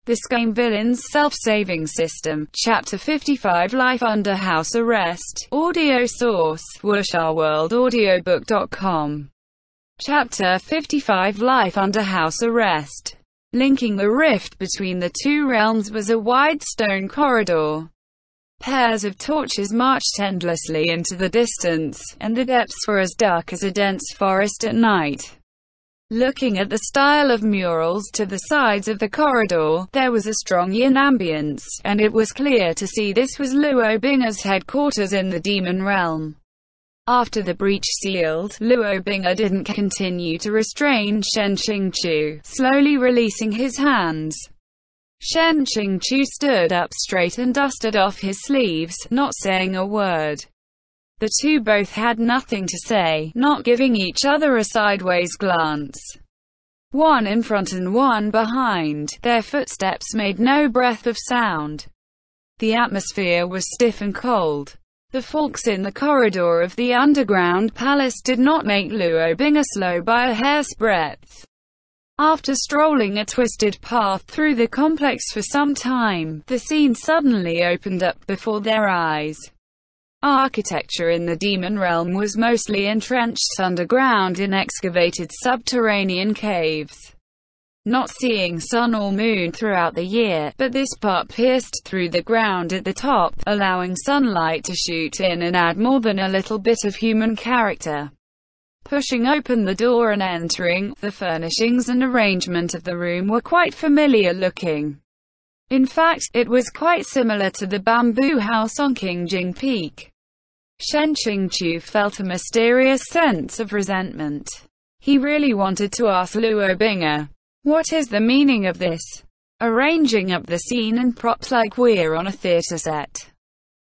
The Scum Villain's Self-Saving System. Chapter 55 Life Under House Arrest. Audio source, wuxia-world-audiobook.com. Chapter 55 Life Under House Arrest. Linking the rift between the two realms was a wide stone corridor. Pairs of torches marched endlessly into the distance, and the depths were as dark as a dense forest at night. Looking at the style of murals to the sides of the corridor, there was a strong yin ambience, and it was clear to see this was Luo Binger's headquarters in the demon realm. After the breach sealed, Luo Binger didn't continue to restrain Shen Qingqiu, slowly releasing his hands. Shen Qingqiu stood up straight and dusted off his sleeves, not saying a word. The two both had nothing to say, not giving each other a sideways glance. One in front and one behind, their footsteps made no breath of sound. The atmosphere was stiff and cold. The forks in the corridor of the underground palace did not make Luo Binger slow by a hair's breadth. After strolling a twisted path through the complex for some time, the scene suddenly opened up before their eyes. Architecture in the demon realm was mostly entrenched underground in excavated subterranean caves. Not seeing sun or moon throughout the year, but this part pierced through the ground at the top, allowing sunlight to shoot in and add more than a little bit of human character. Pushing open the door and entering, the furnishings and arrangement of the room were quite familiar looking. In fact, it was quite similar to the bamboo house on Qingjing Peak. Shen Qingqiu felt a mysterious sense of resentment. He really wanted to ask Luo Binger, "What is the meaning of this? Arranging up the scene and props like we're on a theater set.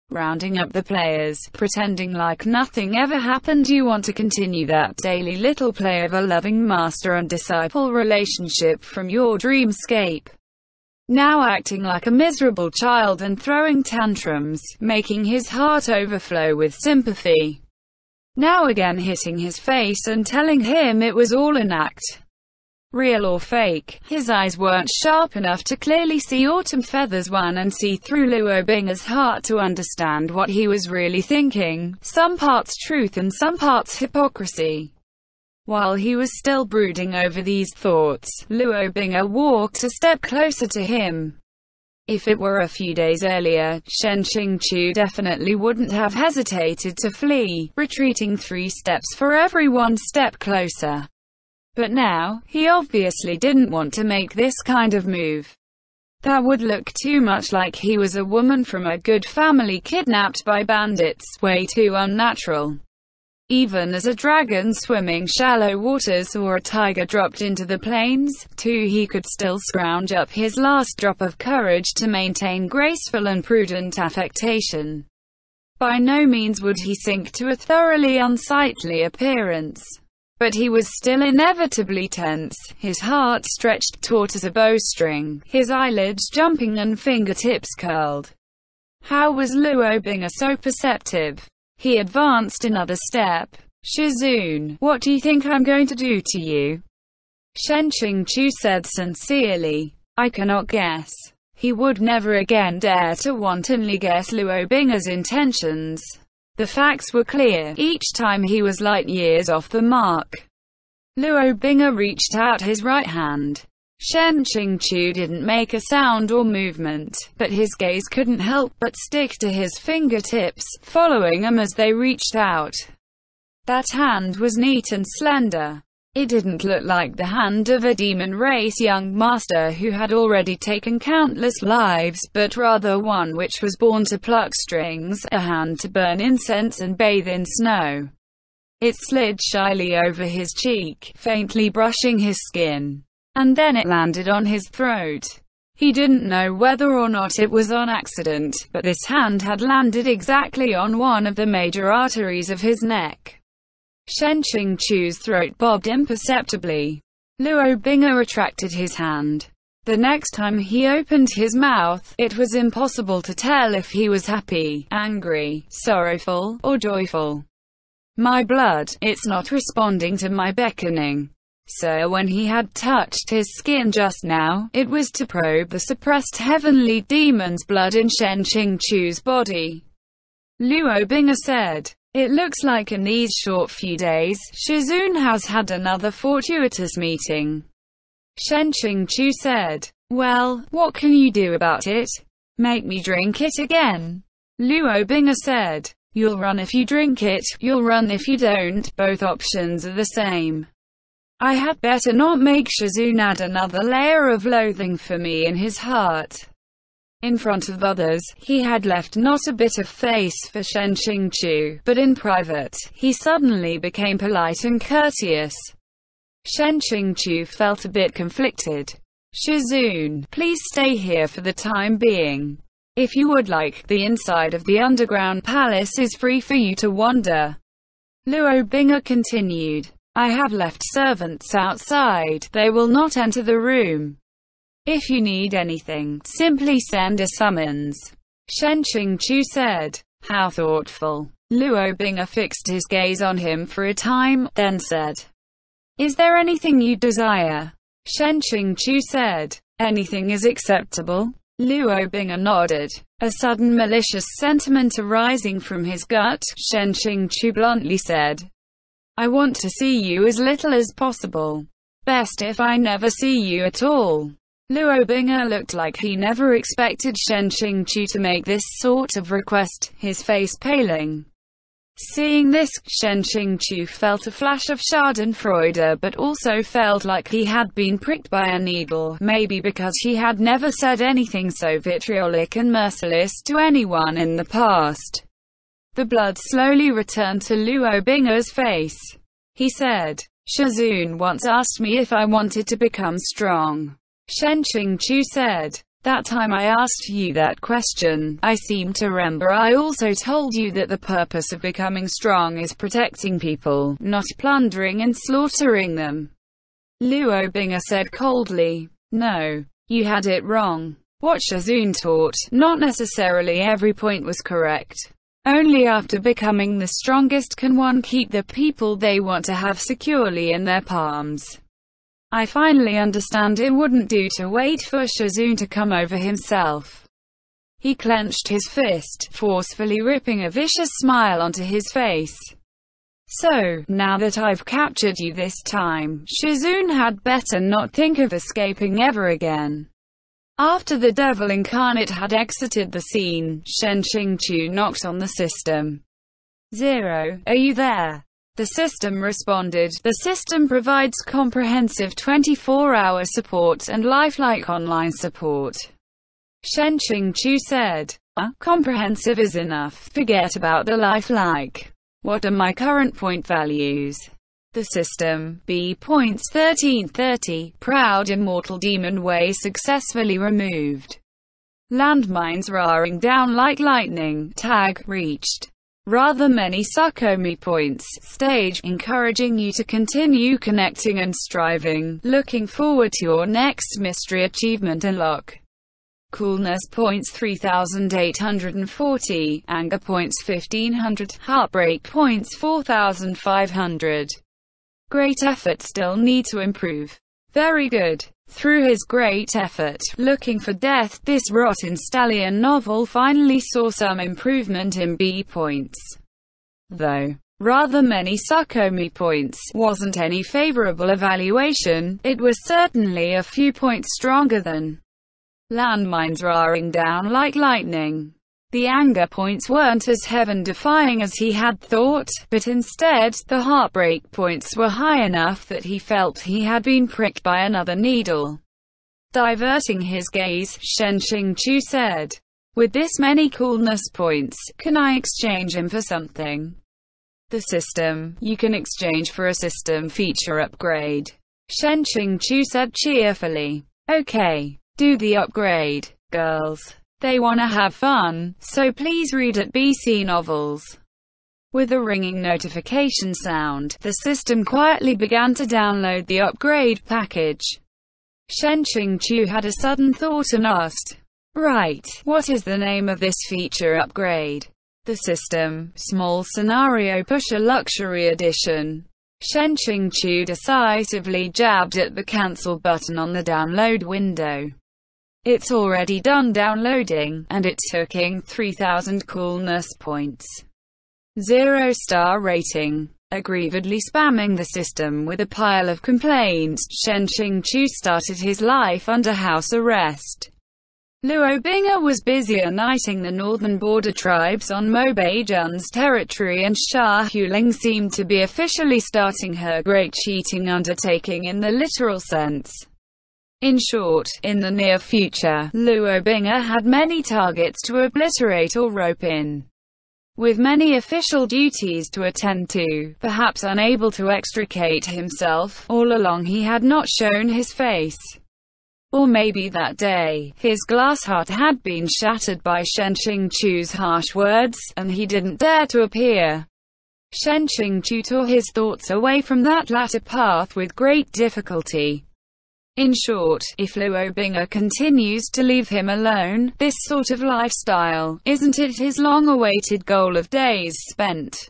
Rounding up the players, pretending like nothing ever happened. You want to continue that daily little play of a loving master and disciple relationship from your dreamscape. Now acting like a miserable child and throwing tantrums, making his heart overflow with sympathy. Now again hitting his face and telling him it was all an act. Real or fake." His eyes weren't sharp enough to clearly see autumn feathers one and see through Luo Binger's heart to understand what he was really thinking, some parts truth and some parts hypocrisy. While he was still brooding over these thoughts, Luo Binger walked a step closer to him. If it were a few days earlier, Shen Qingqiu definitely wouldn't have hesitated to flee, retreating 3 steps for every 1 step closer. But now, he obviously didn't want to make this kind of move. That would look too much like he was a woman from a good family kidnapped by bandits, way too unnatural. Even as a dragon swimming shallow waters or a tiger dropped into the plains, too, he could still scrounge up his last drop of courage to maintain graceful and prudent affectation. By no means would he sink to a thoroughly unsightly appearance. But he was still inevitably tense, his heart stretched taut as a bowstring, his eyelids jumping and fingertips curled. How was Luo Binger so perceptive? He advanced another step. "Shizun, what do you think I'm going to do to you?" Shen Qingqiu said sincerely. "I cannot guess." He would never again dare to wantonly guess Luo Binger's intentions. The facts were clear, each time he was light years off the mark. Luo Binger reached out his right hand. Shen Qingqiu didn't make a sound or movement, but his gaze couldn't help but stick to his fingertips, following them as they reached out. That hand was neat and slender. It didn't look like the hand of a demon race young master who had already taken countless lives, but rather one which was born to pluck strings, a hand to burn incense and bathe in snow. It slid shyly over his cheek, faintly brushing his skin. And then it landed on his throat. He didn't know whether or not it was on accident, but this hand had landed exactly on one of the major arteries of his neck. Shen Qingqiu's throat bobbed imperceptibly. Luo Binger retracted his hand. The next time he opened his mouth, it was impossible to tell if he was happy, angry, sorrowful, or joyful. "My blood, it's not responding to my beckoning." So when he had touched his skin just now, it was to probe the suppressed heavenly demon's blood in Shen Qingqiu's body. Luo Bing'e said, "It looks like in these short few days, Shizun has had another fortuitous meeting." Shen Qingqiu said, "Well, what can you do about it? Make me drink it again." Luo Bing'e said, "You'll run if you drink it, you'll run if you don't, both options are the same. I had better not make Shizun add another layer of loathing for me in his heart." In front of others, he had left not a bit of face for Shen Qingqiu, but in private, he suddenly became polite and courteous. Shen Qingqiu felt a bit conflicted. "Shizun, please stay here for the time being. If you would like, the inside of the underground palace is free for you to wander." Luo Bing'e continued, "I have left servants outside, they will not enter the room. If you need anything, simply send a summons." Shen Qingqiu said, "How thoughtful." Luo Bing'e fixed his gaze on him for a time, then said, "Is there anything you desire?" Shen Qingqiu said, "Anything is acceptable." Luo Bing'e nodded. A sudden malicious sentiment arising from his gut, Shen Qingqiu bluntly said, "I want to see you as little as possible. Best if I never see you at all." Luo Bing'e looked like he never expected Shen Qingqiu to make this sort of request, his face paling. Seeing this, Shen Qingqiu felt a flash of schadenfreude, but also felt like he had been pricked by a needle, maybe because he had never said anything so vitriolic and merciless to anyone in the past. The blood slowly returned to Luo Bing'e's face. He said, "Shizun once asked me if I wanted to become strong." Shen Qingqiu said, "That time I asked you that question, I seem to remember I also told you that the purpose of becoming strong is protecting people, not plundering and slaughtering them." Luo Bing'e said coldly, "No, you had it wrong. What Shizun taught, not necessarily every point was correct. Only after becoming the strongest can one keep the people they want to have securely in their palms. I finally understand it wouldn't do to wait for Shizun to come over himself." He clenched his fist, forcefully ripping a vicious smile onto his face. "So, now that I've captured you this time, Shizun had better not think of escaping ever again." After the devil incarnate had exited the scene, Shen Qingqiu knocked on the system. "Zero, are you there?" The system responded. The system provides comprehensive 24-hour support and lifelike online support. Shen Qingqiu said, "Comprehensive is enough. Forget about the lifelike. What are my current point values?" The system, B points 1330, proud immortal demon way successfully removed. Landmines roaring down like lightning, tag, reached. Rather many Sukomi points, stage, encouraging you to continue connecting and striving, looking forward to your next mystery achievement unlock. Coolness points 3840, anger points 1500, heartbreak points 4500. Great effort, still need to improve. Very good. Through his great effort, looking for death, this rotten stallion novel finally saw some improvement in B points. Though rather many Sukomi points wasn't any favorable evaluation, it was certainly a few points stronger than landmines roaring down like lightning. The anger points weren't as heaven-defying as he had thought, but instead, the heartbreak points were high enough that he felt he had been pricked by another needle. Diverting his gaze, Shen Qingqiu said, "With this many coolness points, can I exchange him for something?" The system, you can exchange for a system feature upgrade. Shen Qingqiu said cheerfully. "Okay, do the upgrade, girls. They wanna have fun, so please read at BC Novels." With a ringing notification sound, the system quietly began to download the upgrade package. Shen Qingqiu had a sudden thought and asked, "Right, what is the name of this feature upgrade?" The system, small scenario pusher luxury edition. Xiāng Tóngxiù decisively jabbed at the cancel button on the download window. It's already done downloading, and it's hooking 3,000 coolness points. 0-star rating. Aggrievedly spamming the system with a pile of complaints, Xiāng Tóngxiù started his life under house arrest. Luo Bing'e was busy uniting the northern border tribes on Mo Beijun's territory, and Xia Huling seemed to be officially starting her great cheating undertaking in the literal sense. In short, in the near future, Luo Bing'e had many targets to obliterate or rope in. With many official duties to attend to, perhaps unable to extricate himself, all along he had not shown his face. Or maybe that day, his glass heart had been shattered by Xiāng Tóngxiù's harsh words, and he didn't dare to appear. Xiāng Tóngxiù tore his thoughts away from that latter path with great difficulty. In short, if Luo Bing'e continues to leave him alone, this sort of lifestyle, isn't it his long-awaited goal of days spent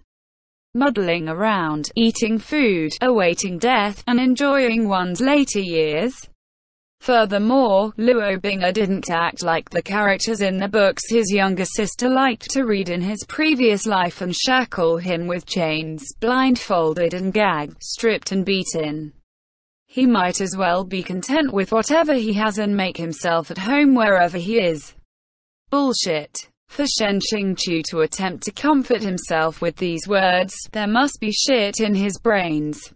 muddling around, eating food, awaiting death, and enjoying one's later years? Furthermore, Luo Bing'e didn't act like the characters in the books his younger sister liked to read in his previous life and shackle him with chains, blindfolded and gagged, stripped and beaten. He might as well be content with whatever he has and make himself at home wherever he is. Bullshit. For Xiāng Tóngxiù to attempt to comfort himself with these words, there must be shit in his brains.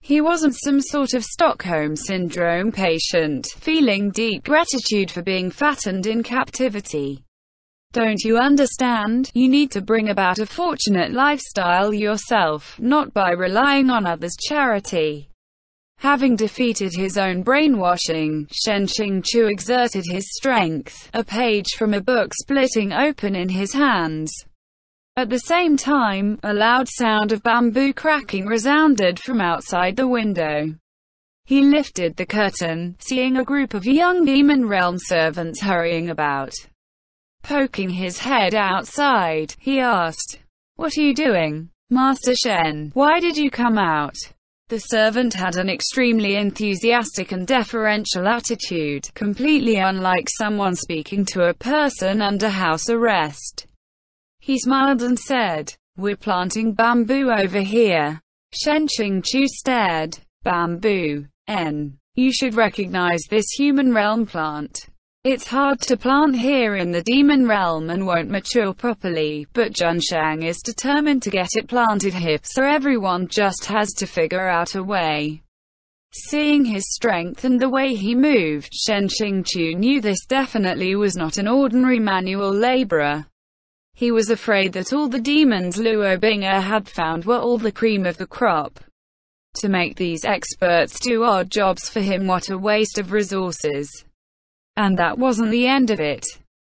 He wasn't some sort of Stockholm Syndrome patient, feeling deep gratitude for being fattened in captivity. Don't you understand? You need to bring about a fortunate lifestyle yourself, not by relying on others' charity. Having defeated his own brainwashing, Xiāng Tóngxiù exerted his strength, a page from a book splitting open in his hands. At the same time, a loud sound of bamboo cracking resounded from outside the window. He lifted the curtain, seeing a group of young Demon Realm servants hurrying about. Poking his head outside, he asked, "What are you doing, Master Shen? Why did you come out?" The servant had an extremely enthusiastic and deferential attitude, completely unlike someone speaking to a person under house arrest. He smiled and said, "We're planting bamboo over here." Xiāng Tóngxiù stared. Bamboo. You should recognize this human realm plant. It's hard to plant here in the demon realm and won't mature properly, but Zhenshang is determined to get it planted here, so everyone just has to figure out a way. Seeing his strength and the way he moved, Xiāng Tóngxiù knew this definitely was not an ordinary manual laborer. He was afraid that all the demons Luo Bing'e had found were all the cream of the crop. To make these experts do odd jobs for him, what a waste of resources. And that wasn't the end of it.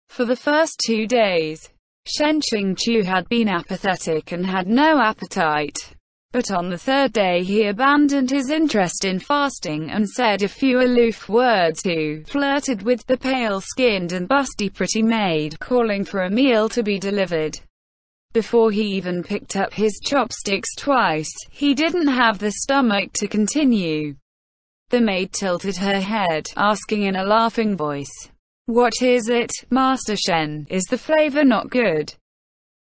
For the first 2 days, Xiāng Tóngxiù had been apathetic and had no appetite. But on the 3rd day he abandoned his interest in fasting and said a few aloof words who flirted with the pale-skinned and busty pretty maid, calling for a meal to be delivered. Before he even picked up his chopsticks twice, he didn't have the stomach to continue. The maid tilted her head, asking in a laughing voice, "What is it, Master Shen? Is the flavor not good?"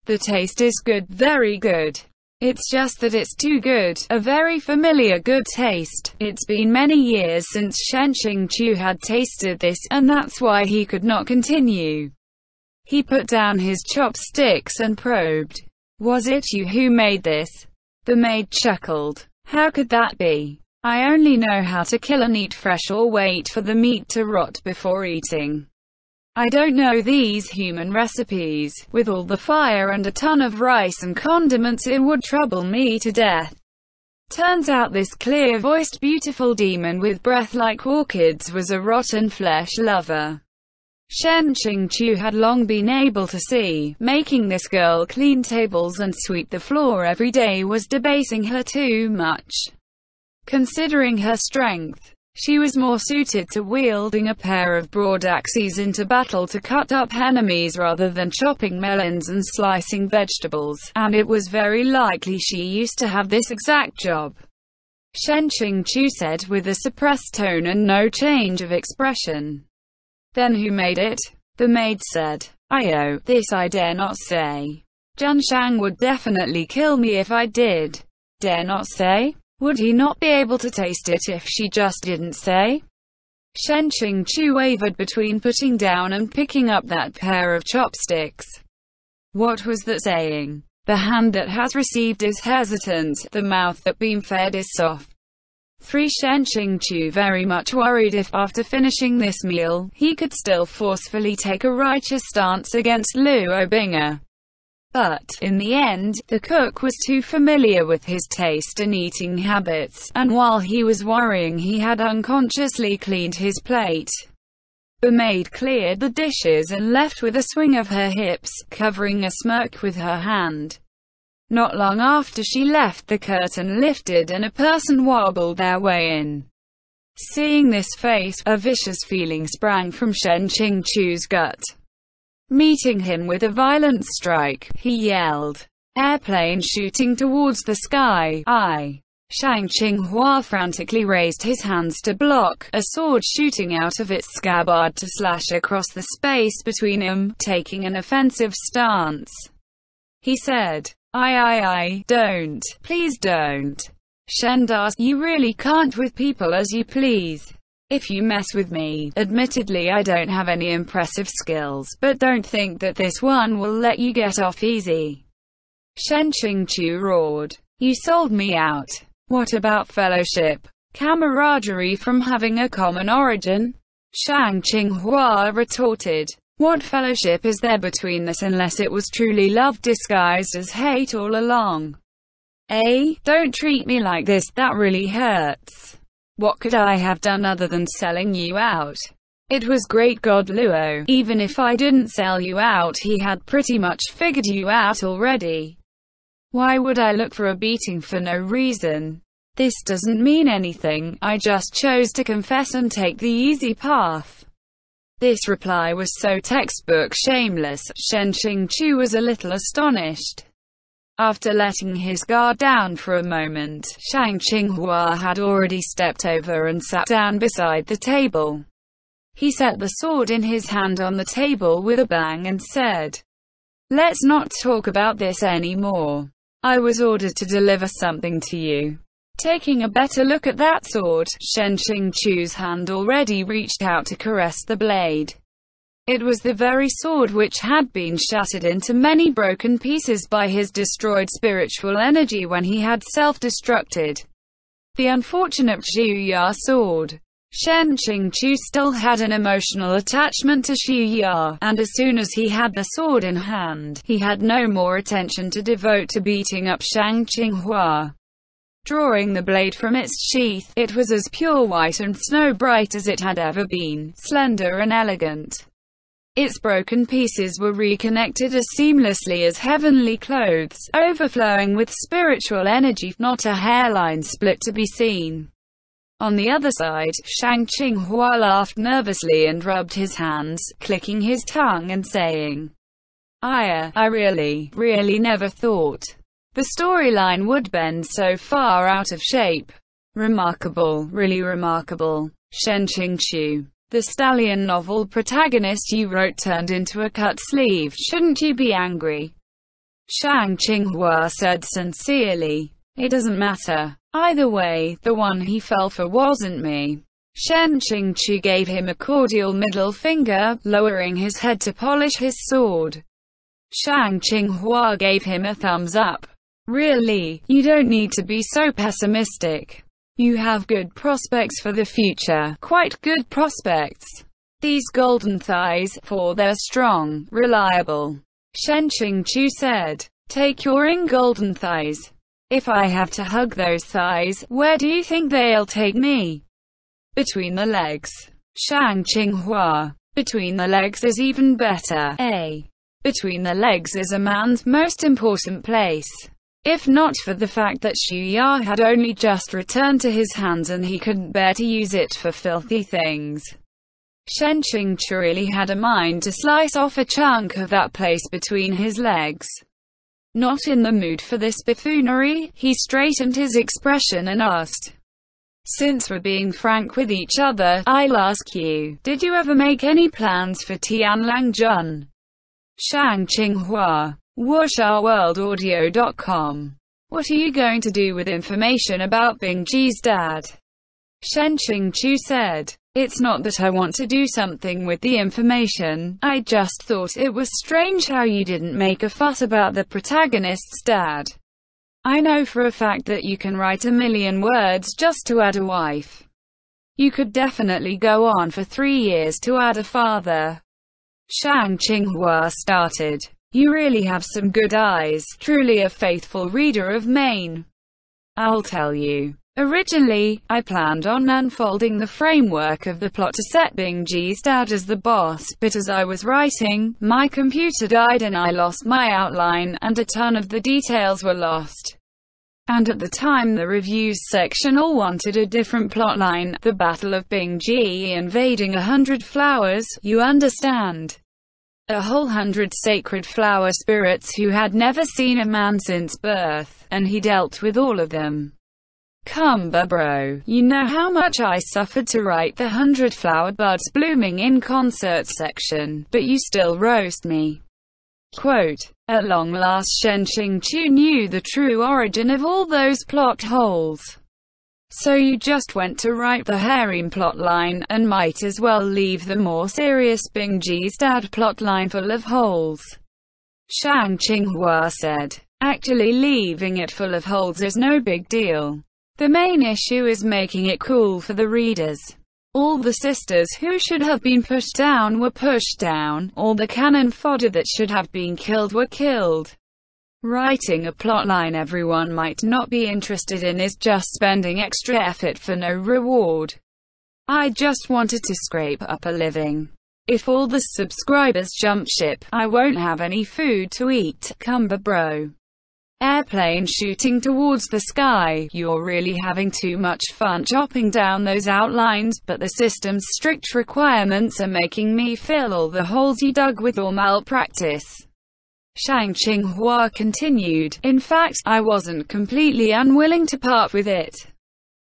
"The taste is good, very good. It's just that it's too good, a very familiar good taste." It's been many years since Xiāng Tóngxiù had tasted this, and that's why he could not continue. He put down his chopsticks and probed. "Was it you who made this?" The maid chuckled. "How could that be? I only know how to kill and eat fresh or wait for the meat to rot before eating. I don't know these human recipes. With all the fire and a ton of rice and condiments, it would trouble me to death." Turns out this clear-voiced beautiful demon with breath like orchids was a rotten flesh lover. Xiāng Tóngxiù had long been able to see, making this girl clean tables and sweep the floor every day was debasing her too much. Considering her strength, She was more suited to wielding a pair of broad axes into battle to cut up enemies rather than chopping melons and slicing vegetables, and it was very likely she used to have this exact job. Xiāng said with a suppressed tone and no change of expression. Then who made it? The maid said. Oh, this I dare not say. Xiāng would definitely kill me if I did. Dare not say? Would he not be able to taste it if she just didn't say? Xiāng wavered between putting down and picking up that pair of chopsticks. What was that saying? The hand that has received is hesitant, the mouth that been fed is soft. Xiāng very much worried if, after finishing this meal, he could still forcefully take a righteous stance against Luo Bing'er. But, in the end, the cook was too familiar with his taste and eating habits, and while he was worrying he had unconsciously cleaned his plate. The maid cleared the dishes and left with a swing of her hips, covering a smirk with her hand. Not long after she left, the curtain lifted and a person wobbled their way in. Seeing this face, a vicious feeling sprang from Xiāng's gut. Meeting him with a violent strike, he yelled, "Airplane shooting towards the sky, I." Xiāng frantically raised his hands to block, a sword shooting out of its scabbard to slash across the space between them, taking an offensive stance. He said, I, don't, please don't. Shendas, you really can't with people as you please. If you mess with me, admittedly I don't have any impressive skills, but don't think that this one will let you get off easy. Xiāng roared. You sold me out. What about fellowship? Camaraderie from having a common origin? Xiāng retorted. What fellowship is there between us unless it was truly love disguised as hate all along? Don't treat me like this, that really hurts. What could I have done other than selling you out? It was great God Luo. Even if I didn't sell you out, he had pretty much figured you out already. Why would I look for a beating for no reason? This doesn't mean anything, I just chose to confess and take the easy path. This reply was so textbook shameless, Xiāng was a little astonished. After letting his guard down for a moment, Xiāng had already stepped over and sat down beside the table. He set the sword in his hand on the table with a bang and said, "Let's not talk about this anymore. I was ordered to deliver something to you." Taking a better look at that sword, Xiāng's hand already reached out to caress the blade. It was the very sword which had been shattered into many broken pieces by his destroyed spiritual energy when he had self-destructed. The unfortunate Xu sword. Xiāng still had an emotional attachment to Xu, and as soon as he had the sword in hand, he had no more attention to devote to beating up Xiāng. Drawing the blade from its sheath, it was as pure white and snow-bright as it had ever been, slender and elegant. Its broken pieces were reconnected as seamlessly as heavenly clothes, overflowing with spiritual energy, not a hairline split to be seen. On the other side, Xiāng laughed nervously and rubbed his hands, clicking his tongue and saying, I really never thought the storyline would bend so far out of shape. Remarkable, really remarkable. Xiāng. The stallion novel protagonist you wrote turned into a cut sleeve, shouldn't you be angry? Xiāng said sincerely. It doesn't matter. Either way, the one he fell for wasn't me. Xiāng gave him a cordial middle finger, lowering his head to polish his sword. Xiāng gave him a thumbs up. Really, you don't need to be so pessimistic. You have good prospects for the future, quite good prospects. These golden thighs, for they're strong, reliable. Xiāng said, take your golden thighs. If I have to hug those thighs, where do you think they'll take me? Between the legs. Xiāng. Between the legs is even better. Between the legs is a man's most important place. if not for the fact that Xu Ya had only just returned to his hands and he couldn't bear to use it for filthy things. Shen Qingchu really had a mind to slice off a chunk of that place between his legs. Not in the mood for this buffoonery, he straightened his expression and asked, "Since we're being frank with each other, I'll ask you, did you ever make any plans for Tianlangjun?" Xiāng Tóngxiù, WuxiaWorldAudio.com. What are you going to do with information about Bingji's dad? Shen Qingchu said, "It's not that I want to do something with the information, I just thought it was strange how you didn't make a fuss about the protagonist's dad. I know for a fact that you can write 1,000,000 words just to add a wife. You could definitely go on for 3 years to add a father." Xiāng Tóngxiù started, "You really have some good eyes, truly a faithful reader of Maine. I'll tell you. Originally, I planned on unfolding the framework of the plot to set Bingji's dad as the boss, but as I was writing, my computer died and I lost my outline, and a ton of the details were lost. And at the time the reviews section all wanted a different plotline, the Battle of Bingji invading 100 flowers, you understand. A whole 100 sacred flower spirits who had never seen a man since birth, and he dealt with all of them. Bro, you know how much I suffered to write the 100 flower buds blooming in concert section, but you still roast me." Quote, "At long last Shen Qingchu knew the true origin of all those plot holes. So you just went to write the harem plotline, and might as well leave the more serious Bingji's dad plotline full of holes." Xiāng Tóngxiù said, "Actually leaving it full of holes is no big deal. The main issue is making it cool for the readers. All the sisters who should have been pushed down were pushed down, all the cannon fodder that should have been killed were killed. Writing a plotline everyone might not be interested in is just spending extra effort for no reward. I just wanted to scrape up a living. If all the subscribers jump ship, I won't have any food to eat, bro. Airplane shooting towards the sky, you're really having too much fun chopping down those outlines, but the system's strict requirements are making me fill all the holes you dug with your malpractice." Xiāng Tóngxiù continued, "In fact, I wasn't completely unwilling to part with it.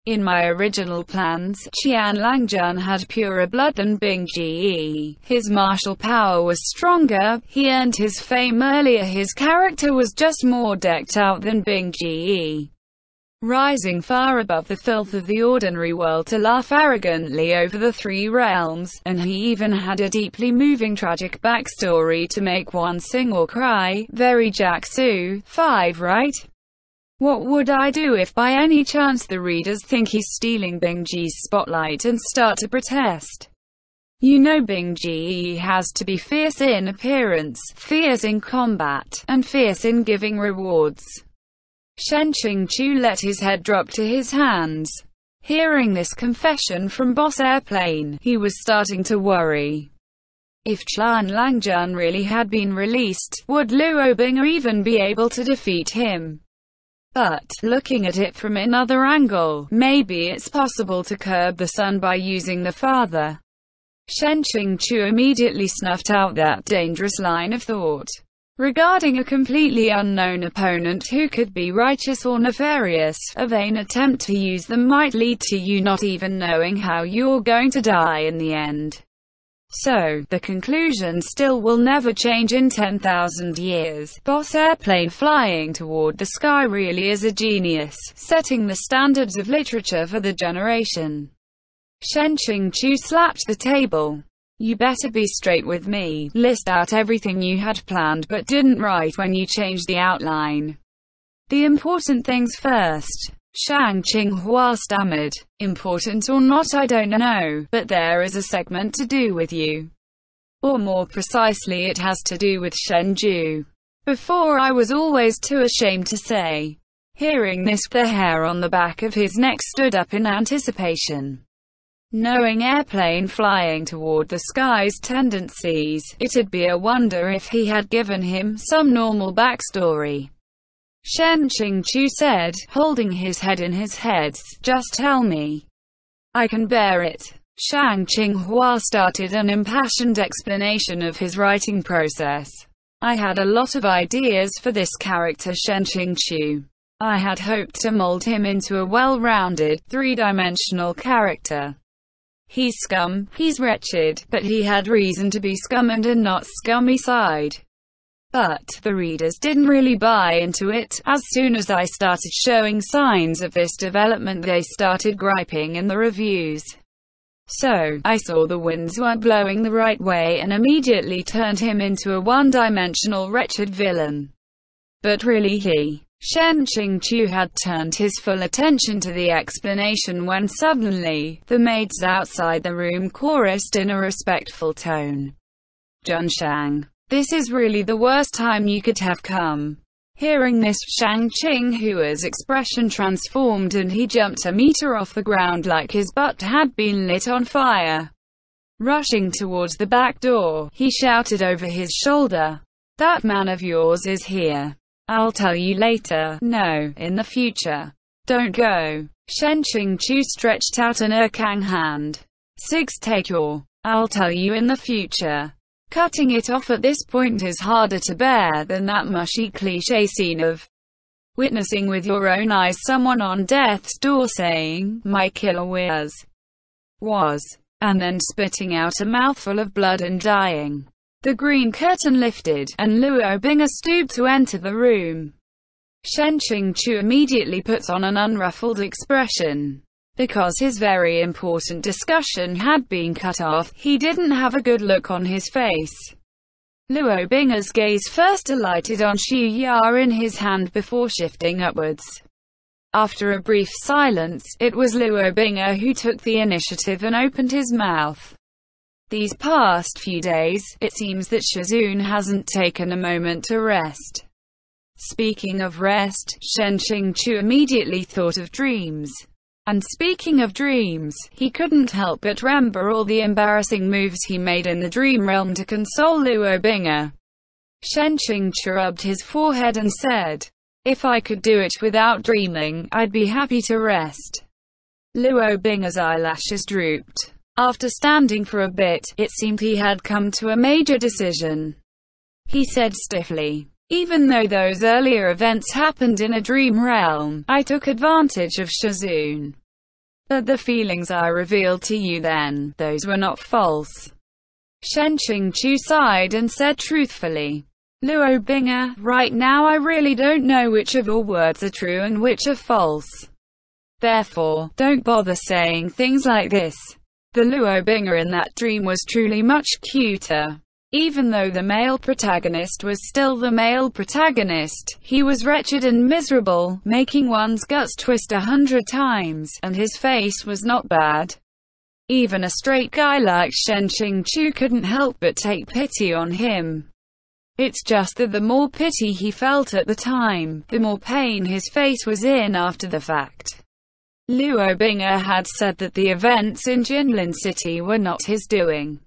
In my original plans, Tianlangjun had purer blood than Bingji. His martial power was stronger, he earned his fame earlier, his character was just more decked out than Bingji. Rising far above the filth of the ordinary world to laugh arrogantly over the 3 realms, and he even had a deeply moving tragic backstory to make one sing or cry. Very Jacksu 5, right? What would I do if by any chance the readers think he's stealing Bingji's spotlight and start to protest? You know Bingji has to be fierce in appearance, fierce in combat, and fierce in giving rewards." Shen Qingchu let his head drop to his hands. Hearing this confession from Boss Airplane, he was starting to worry. If Tianlangjun really had been released, would Luo Bing even be able to defeat him? But, looking at it from another angle, maybe it's possible to curb the son by using the father. Shen Qingchu immediately snuffed out that dangerous line of thought. Regarding a completely unknown opponent who could be righteous or nefarious, a vain attempt to use them might lead to you not even knowing how you're going to die in the end. So, the conclusion still will never change in 10,000 years. Boss Airplane flying toward the sky really is a genius, setting the standards of literature for the generation. Shen Qingchu slapped the table. You better be straight with me, list out everything you had planned but didn't write when you changed the outline. The important things first. Xiāng Tóngxiù stammered. Important or not I don't know, but there is a segment to do with you. Or more precisely it has to do with Shenju. Before I was always too ashamed to say. Hearing this, the hair on the back of his neck stood up in anticipation. Knowing Airplane flying toward the sky's tendencies, it'd be a wonder if he had given him some normal backstory. Shen Qingqiu said, holding his head in his hands. Just tell me. I can bear it. Xiāng Tóngxiù started an impassioned explanation of his writing process. I had a lot of ideas for this character Shen Qingqiu. I had hoped to mold him into a well-rounded, three-dimensional character. He's scum, he's wretched, but he had reason to be scum and a not scummy side. But the readers didn't really buy into it. As soon as I started showing signs of this development, they started griping in the reviews. So, I saw the winds weren't blowing the right way and immediately turned him into a one-dimensional wretched villain. But really Shen Qingqiu had turned his full attention to the explanation when suddenly, the maids outside the room chorused in a respectful tone. Junshang. This is really the worst time you could have come. Hearing this, Xiāng Tóngxiu's expression transformed and he jumped a meter off the ground like his butt had been lit on fire. Rushing towards the back door, he shouted over his shoulder, "That man of yours is here. I'll tell you later. No, in the future. Don't go." Shen Qingqiu stretched out an erkang hand. "Six, take your. I'll tell you in the future." Cutting it off at this point is harder to bear than that mushy cliché scene of witnessing with your own eyes someone on death's door saying, "My killer was," and then spitting out a mouthful of blood and dying. The green curtain lifted, and Luo Bing'er stooped to enter the room. Shen Qingqiu immediately puts on an unruffled expression. Because his very important discussion had been cut off, he didn't have a good look on his face. Luo Bing'er's gaze first alighted on Xu Ya in his hand before shifting upwards. After a brief silence, it was Luo Bing'er who took the initiative and opened his mouth. These past few days, it seems that Shizun hasn't taken a moment to rest. Speaking of rest, Shen Qingqiu immediately thought of dreams. And speaking of dreams, he couldn't help but remember all the embarrassing moves he made in the dream realm to console Luo Bing'er. Shen Qingqiu rubbed his forehead and said, "If I could do it without dreaming, I'd be happy to rest." Luo Bing'er's eyelashes drooped. After standing for a bit, it seemed he had come to a major decision. He said stiffly, "Even though those earlier events happened in a dream realm, I took advantage of Shizun. But the feelings I revealed to you then, those were not false." Shen Qingqiu sighed and said truthfully, "Luo Bing'er, right now I really don't know which of your words are true and which are false. Therefore, don't bother saying things like this." The Luo Bing'er in that dream was truly much cuter. Even though the male protagonist was still the male protagonist, he was wretched and miserable, making one's guts twist 100 times, and his face was not bad. Even a straight guy like Shen Qingqiu couldn't help but take pity on him. It's just that the more pity he felt at the time, the more pain his face was in after the fact. Luo Bing'er had said that the events in Jinlin City were not his doing.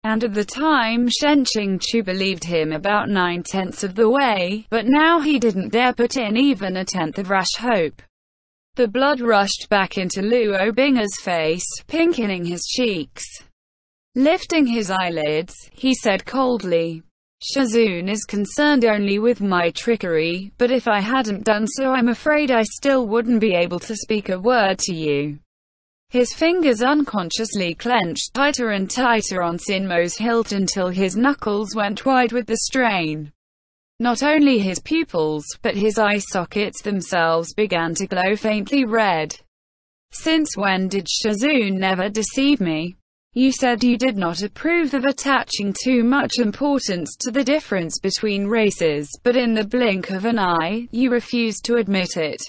And at the time Shen Qingqiu believed him about 9/10 of the way, but now he didn't dare put in even a tenth of rash hope. The blood rushed back into Luo Bing'er's face, pinkening his cheeks. Lifting his eyelids, he said coldly, "Shizun is concerned only with my trickery, but if I hadn't done so I'm afraid I still wouldn't be able to speak a word to you." His fingers unconsciously clenched tighter and tighter on Sinmo's hilt until his knuckles went wide with the strain. Not only his pupils, but his eye sockets themselves began to glow faintly red. "Since when did Shizun never deceive me? You said you did not approve of attaching too much importance to the difference between races, but in the blink of an eye, you refused to admit it.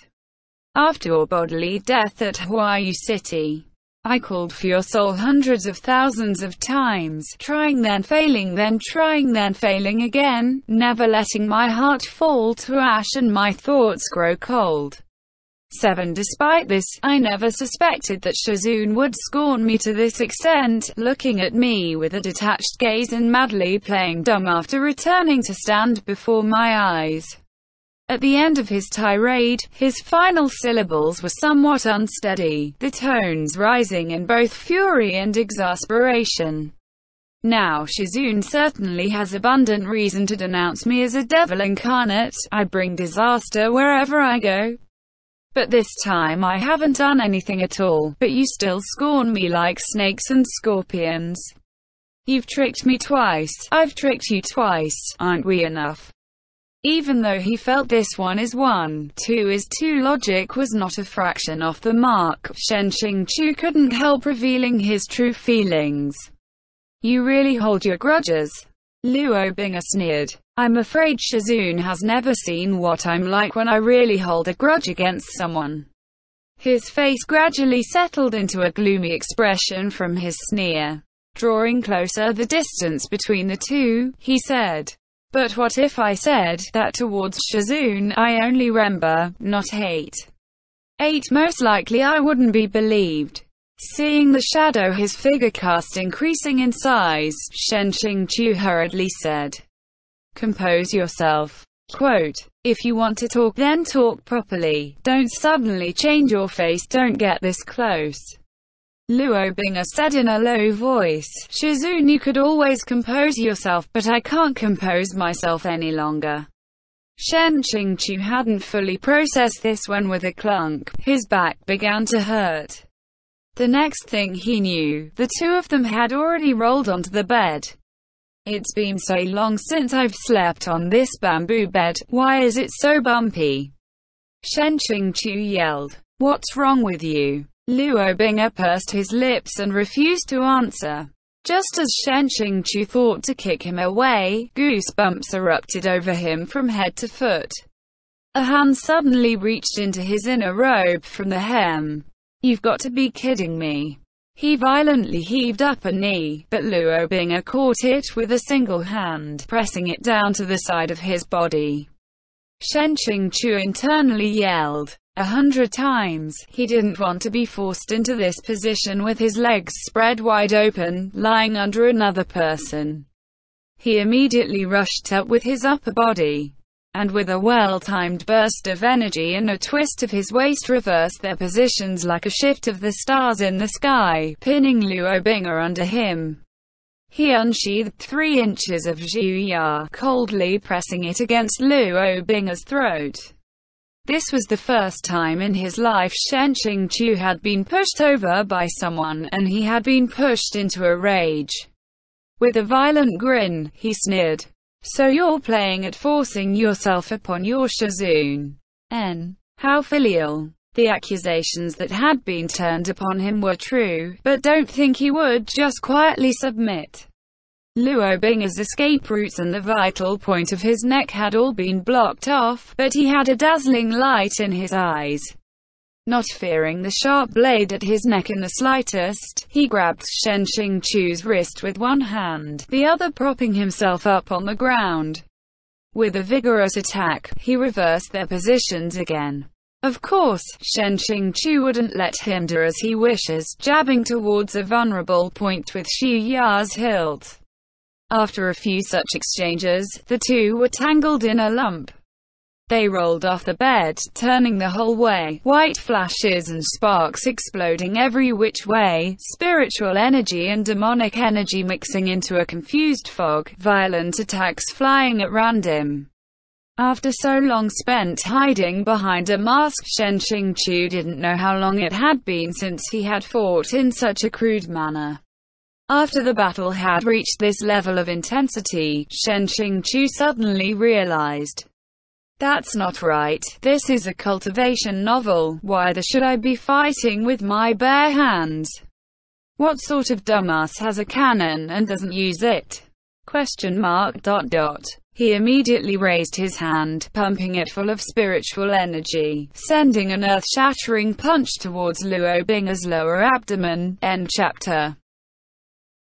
After your bodily death at Huayu City, I called for your soul hundreds of thousands of times, trying then failing then trying then failing again, never letting my heart fall to ash and my thoughts grow cold. 7. Despite this, I never suspected that Shizun would scorn me to this extent, looking at me with a detached gaze and madly playing dumb after returning to stand before my eyes. At the end of his tirade, his final syllables were somewhat unsteady, the tones rising in both fury and exasperation. Now Xiāng certainly has abundant reason to denounce me as a devil incarnate. I bring disaster wherever I go. But this time I haven't done anything at all, but you still scorn me like snakes and scorpions. You've tricked me twice, I've tricked you twice, aren't we enough? Even though he felt this 1 is 1, 2 is 2 logic was not a fraction off the mark, Xiāng Tóngxiù couldn't help revealing his true feelings. You really hold your grudges? Luo Bing'er sneered. I'm afraid Xiāng has never seen what I'm like when I really hold a grudge against someone. His face gradually settled into a gloomy expression from his sneer. Drawing closer the distance between the two, he said, but what if I said that towards Xiāng I only remember, not hate? Most likely I wouldn't be believed. Seeing the shadow his figure cast increasing in size, Xiāng Tóngxiù hurriedly said, compose yourself. Quote, if you want to talk then talk properly, don't suddenly change your face, don't get this close. Luo Bing'er said in a low voice, Xiāng, you could always compose yourself, but I can't compose myself any longer. Xiāng Tóngxiù hadn't fully processed this when with a clunk, his back began to hurt. The next thing he knew, the two of them had already rolled onto the bed. It's been so long since I've slept on this bamboo bed, why is it so bumpy? Xiāng Tóngxiù yelled. What's wrong with you? Luo Bing'er pursed his lips and refused to answer. Just as Xiāng Tóngxiù thought to kick him away, goosebumps erupted over him from head to foot. A hand suddenly reached into his inner robe from the hem. You've got to be kidding me. He violently heaved up a knee, but Luo Bing'er caught it with a single hand, pressing it down to the side of his body. Xiāng Tóngxiù internally yelled 100 times. He didn't want to be forced into this position with his legs spread wide open, lying under another person. He immediately rushed up with his upper body, and with a well-timed burst of energy and a twist of his waist reversed their positions like a shift of the stars in the sky, pinning Luo Bing'er under him. He unsheathed 3 inches of Zhuya, coldly pressing it against Luo Bing'er's throat. This was the first time in his life Xiāng Tóngxiù had been pushed over by someone, and he had been pushed into a rage. With a violent grin, he sneered. So you're playing at forcing yourself upon your Xiāng. How filial. The accusations that had been turned upon him were true, but don't think he would just quietly submit. Luo Bing'er's escape routes and the vital point of his neck had all been blocked off, but he had a dazzling light in his eyes. Not fearing the sharp blade at his neck in the slightest, he grabbed Xiāng Tóngxiù's wrist with one hand, the other propping himself up on the ground. With a vigorous attack, he reversed their positions again. Of course, Xiāng Tóngxiù wouldn't let him do as he wishes, jabbing towards a vulnerable point with Zhuya's hilt. After a few such exchanges, the two were tangled in a lump. They rolled off the bed, turning the whole way, white flashes and sparks exploding every which way, spiritual energy and demonic energy mixing into a confused fog, violent attacks flying at random. After so long spent hiding behind a mask, Xiāng Tóngxiù didn't know how long it had been since he had fought in such a crude manner. After the battle had reached this level of intensity, Xiāng Tóngxiù suddenly realized, that's not right, this is a cultivation novel, why should I be fighting with my bare hands? What sort of dumbass has a cannon and doesn't use it? ? He immediately raised his hand, pumping it full of spiritual energy, sending an earth-shattering punch towards Luo Bing'er's lower abdomen. End chapter.